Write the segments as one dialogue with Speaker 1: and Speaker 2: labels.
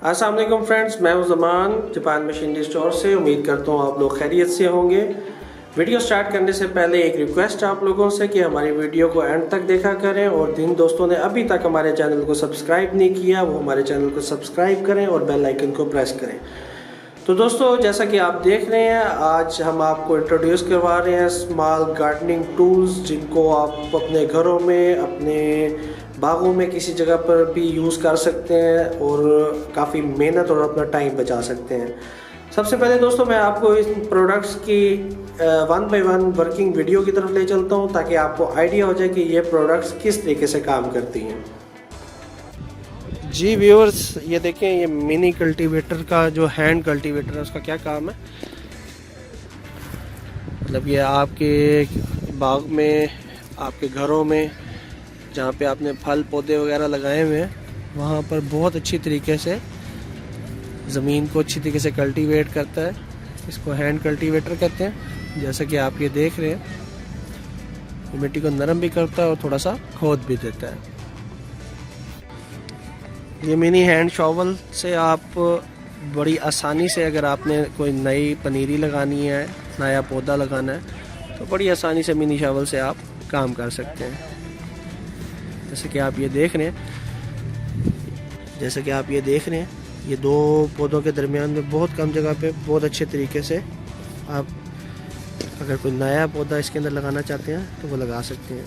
Speaker 1: अस्सलाम वालेकुम फ्रेंड्स, मैं हूं ज़मान जापान मशीनरी स्टोर से। उम्मीद करता हूं आप लोग खैरियत से होंगे। वीडियो स्टार्ट करने से पहले एक रिक्वेस्ट आप लोगों से कि हमारी वीडियो को एंड तक देखा करें और जिन दोस्तों ने अभी तक हमारे चैनल को सब्सक्राइब नहीं किया वो हमारे चैनल को सब्सक्राइब करें और बेल आइकन को प्रेस करें। तो दोस्तों, जैसा कि आप देख रहे हैं, आज हम आपको इंट्रोड्यूस करवा रहे हैं स्मॉल गार्डनिंग टूल्स, जिनको आप अपने घरों में, अपने बागों में, किसी जगह पर भी यूज़ कर सकते हैं और काफ़ी मेहनत और अपना टाइम बचा सकते हैं। सबसे पहले दोस्तों, मैं आपको इस प्रोडक्ट्स की 1 बाय 1 वर्किंग वीडियो की तरफ ले चलता हूं, ताकि आपको आइडिया हो जाए कि ये प्रोडक्ट्स किस तरीके से काम करती हैं। जी व्यूअर्स, ये देखें, ये मिनी कल्टीवेटर का जो हैंड कल्टीवेटर है उसका क्या काम है। मतलब ये आपके बाग में, आपके घरों में, जहाँ पे आपने फल पौधे वगैरह लगाए हुए हैं, वहाँ पर बहुत अच्छी तरीके से ज़मीन को अच्छी तरीके से कल्टीवेट करता है। इसको हैंड कल्टीवेटर कहते हैं। जैसा कि आप ये देख रहे हैं, ये मिट्टी को नरम भी करता है और थोड़ा सा खोद भी देता है। ये मिनी हैंड शॉवल से आप बड़ी आसानी से, अगर आपने कोई नई पनीरी लगानी है, नया पौधा लगाना है, तो बड़ी आसानी से मिनी शॉवल से आप काम कर सकते हैं। जैसे कि आप ये देख रहे हैं, ये दो पौधों के दरमियान में बहुत कम जगह पे बहुत अच्छे तरीके से आप अगर कोई नया पौधा इसके अंदर लगाना चाहते हैं तो वो लगा सकते हैं।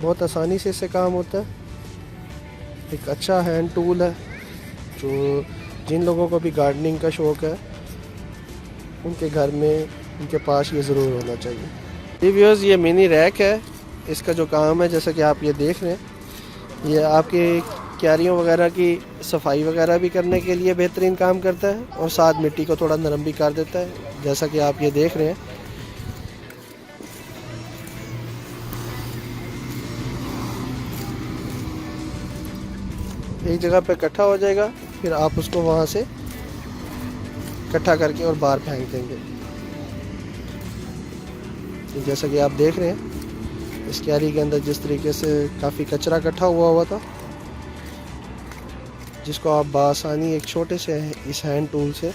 Speaker 1: बहुत आसानी से इससे काम होता है। एक अच्छा हैंड टूल है जो जिन लोगों को भी गार्डनिंग का शौक़ है उनके घर में, उनके पास ये ज़रूर होना चाहिए। ये व्यूअर्स, ये मिनी रैक है। इसका जो काम है, जैसा कि आप ये देख रहे हैं, ये आपके क्यारियों वगैरह की सफाई वगैरह भी करने के लिए बेहतरीन काम करता है और साथ मिट्टी को थोड़ा नरम भी कर देता है। जैसा कि आप ये देख रहे हैं, एक जगह पे इकट्ठा हो जाएगा, फिर आप उसको वहाँ से इकट्ठा करके और बाहर फेंक देंगे। जैसा कि आप देख रहे हैं, इस क्यारी के अंदर जिस तरीके से काफ़ी कचरा इकट्ठा हुआ था, जिसको आप बआसानी एक छोटे से इस हैंड टूल से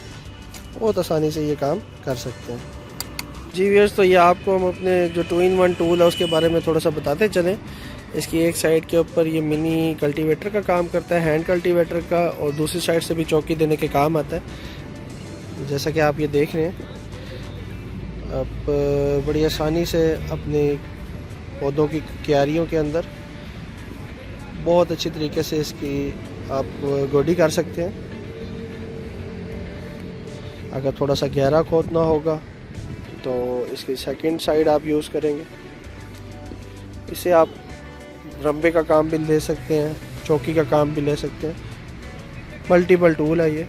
Speaker 1: बहुत आसानी से ये काम कर सकते हैं। जी व्यूअर्स, तो ये आपको हम अपने जो 2-in-1 टूल है उसके बारे में थोड़ा सा बताते चलें। इसकी एक साइड के ऊपर ये मिनी कल्टीवेटर का काम करता है, हैंड कल्टीवेटर का, और दूसरी साइड से भी चौकी देने के काम आता है। जैसा कि आप ये देख रहे हैं, आप बड़ी आसानी से अपने पौधों की क्यारियों के अंदर बहुत अच्छी तरीके से इसकी आप गोडी कर सकते हैं। अगर थोड़ा सा गहरा खोदना होगा तो इसकी सेकंड साइड आप यूज़ करेंगे। इसे आप रंबे का काम भी ले सकते हैं, चौकी का काम भी ले सकते हैं। मल्टीपल टूल है ये।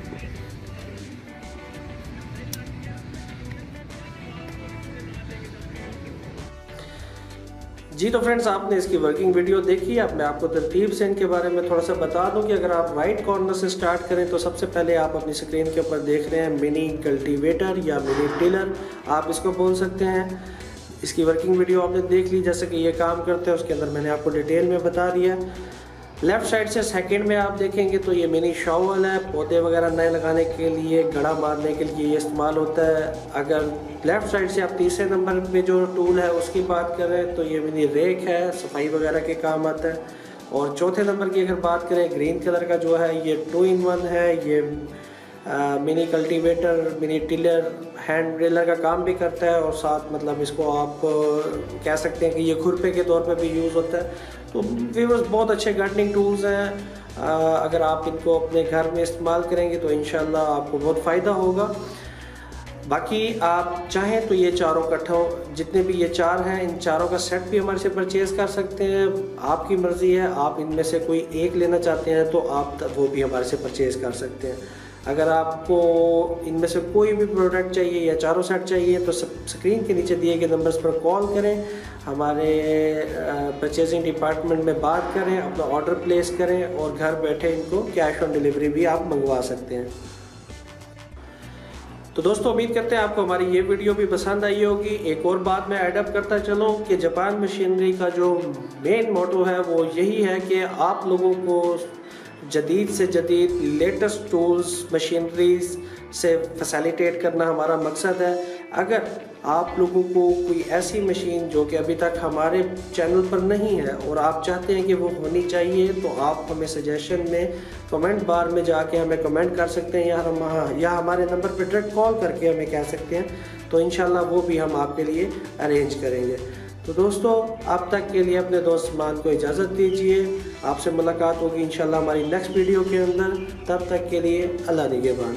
Speaker 1: जी तो फ्रेंड्स, आपने इसकी वर्किंग वीडियो देखी। अब मैं आपको तरतीब से इनके बारे में थोड़ा सा बता दूं कि अगर आप राइट कॉर्नर से स्टार्ट करें तो सबसे पहले आप अपनी स्क्रीन के ऊपर देख रहे हैं मिनी कल्टीवेटर या मिनी टिलर, आप इसको बोल सकते हैं। इसकी वर्किंग वीडियो आपने देख ली, जैसे कि ये काम करते हैं उसके अंदर मैंने आपको डिटेल में बता दिया। लेफ़्ट साइड से सेकंड में आप देखेंगे तो ये मिनी शॉवल है, पौधे वगैरह नए लगाने के लिए, गड़ा मारने के लिए ये इस्तेमाल होता है। अगर लेफ़्ट साइड से आप तीसरे नंबर पे जो टूल है उसकी बात करें तो ये मिनी रेक है, सफाई वगैरह के काम आता है। और चौथे नंबर की अगर बात करें, ग्रीन कलर का जो है, ये 2-in-1 है। ये mini cultivator, mini tiller, hand driller का काम भी करता है और साथ मतलब इसको आप कह सकते हैं कि ये खुरपे के तौर पे भी यूज़ होता है। तो व्यूअर्स, बहुत अच्छे गार्डनिंग टूल्स हैं। अगर आप इनको अपने घर में इस्तेमाल करेंगे तो इंशाल्लाह आपको बहुत फ़ायदा होगा। बाकी आप चाहें तो ये चारों इकट्ठा, जितने भी ये चार हैं, इन चारों का सेट भी हमारे से परचेज़ कर सकते हैं। आपकी मर्ज़ी है, आप इनमें से कोई एक लेना चाहते हैं तो आप वो भी हमारे से परचेज़ कर सकते हैं। अगर आपको इनमें से कोई भी प्रोडक्ट चाहिए या चारों सेट चाहिए तो स्क्रीन के नीचे दिए गए नंबर्स पर कॉल करें, हमारे परचेजिंग डिपार्टमेंट में बात करें, अपना ऑर्डर प्लेस करें और घर बैठे इनको कैश ऑन डिलीवरी भी आप मंगवा सकते हैं। तो दोस्तों उम्मीद करते हैं आपको हमारी ये वीडियो भी पसंद आई होगी। एक और बात मैं ऐड अप करता चलूँ कि जापान मशीनरी का जो मेन मोटो है वो यही है कि आप लोगों को जदीद से जदीद लेटेस्ट टूल्स मशीनरीज से फैसिलिटेट करना हमारा मकसद है। अगर आप लोगों को कोई ऐसी मशीन जो कि अभी तक हमारे चैनल पर नहीं है और आप चाहते हैं कि वो होनी चाहिए, तो आप हमें सजेशन में कमेंट बार में जाके हमें कमेंट कर सकते हैं या हमारे नंबर पर डायरेक्ट कॉल करके हमें कह सकते हैं, तो इंशाल्लाह वो भी हम आपके लिए अरेंज करेंगे। तो दोस्तों अब तक के लिए अपने दोस्त मान को इजाज़त दीजिए। आपसे मुलाकात होगी इंशाल्लाह हमारी नेक्स्ट वीडियो के अंदर। तब तक के लिए अल्लाह निगहबान।